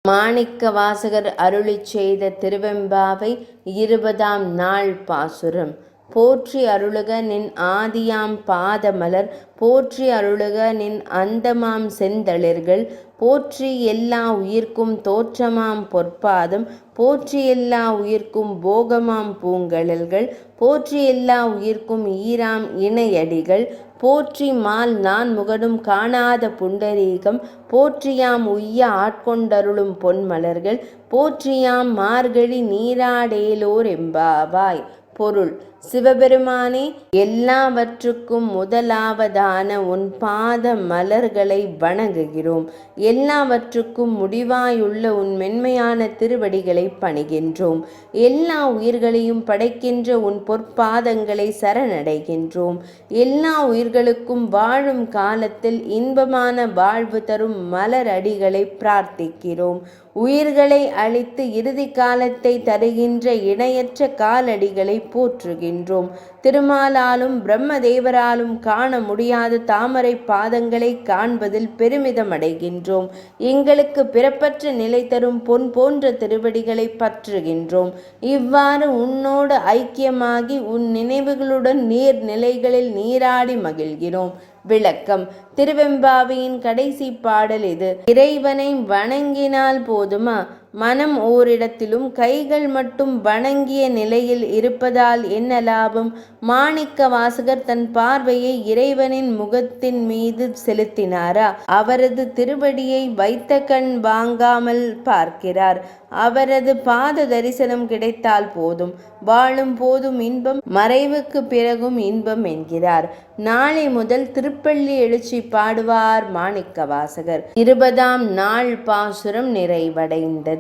மாணிக்க வாசகர் அருளிச் செய்த திருவெம்பாவை 20ஆம் நாள் பாசுரம். போற்றி அருளுக நின் ஆதியாம் பாதமலர், போற்றி அருளுக நின் அந்தமாம் செந்தளிர்கள், போற்றி எல்லா உயிர்க்கும் தோற்றமாம் பொற்பாதம், போற்றி எல்லா உயிர்க்கும் போகமாம் பூங்கழல்கள், போற்றி எல்லா உயிர்க்கும் ஈராம் இணையடிகள், போற்றி மால் நான் முகடும் காணாத புண்டரீகம், போற்றியாம் உய்ய ஆட்கொண்டருளும் பொன்மலர்கள், போற்றியாம் மார்கழி நீராடேலோர் எம்பாவாய். பொருள்: சிவபெருமானே, எல்லாவற்றுக்கும் முதலாவதான உன் பாத மலர்களை வணங்குகிறோம். எல்லாவற்றுக்கும் முடிவாயுள்ள உன் மென்மையான திருவடிகளை பணிகின்றோம். எல்லா உயிர்களையும் படைக்கின்ற உன் பொற்பாதங்களை சரணடைகின்றோம். எல்லா உயிர்களுக்கும் வாழும் காலத்தில் இன்பமான வாழ்வு தரும் மலரடிகளை பிரார்த்திக்கிறோம். உயிர்களை அழித்து இறுதி காலத்தை தருகின்ற இணையற்ற காலடிகளை போற்றுகின்றோம். திருமாலாலும் பிரம்மதேவராலும் காண முடியாத தாமரை பாதங்களை காண்பதில் பெருமிதம் அடைகின்றோம். எங்களுக்கு பிறப்பற்ற நிலை தரும் பொன் போன்ற திருவடிகளை பற்றுகின்றோம். இவ்வாறு உன்னோடு ஐக்கியமாகி உன் நினைவுகளுடன் நீர்நிலைகளில் நீராடி மகிழ்கிறோம். விளக்கம்: திருவெம்பாவையின் கடைசி பாடல் இது. இறைவனை வணங்கினால் போதுமா? மனம் ஓரிடத்திலும் கைகள் மட்டும் வணங்கிய நிலையில் இருப்பதால் என்ன லாபம்? மாணிக்க வாசகர் தன் பார்வையை இறைவனின் முகத்தின் மீது செலுத்தினாரா? அவரது திருவடியை வைத்த கண் வாங்காமல் பார்க்கிறார். அவரது பாத தரிசனம் கிடைத்தால் போதும், வாழும் போதும் இன்பம், மறைவுக்கு பிறகும் இன்பம் என்கிறார். நாளை முதல் திருப்பள்ளி எழுச்சி பாடுவார் மாணிக்க வாசகர். 20ஆம் நாள் பாசுரம் நிறைவடைந்தது.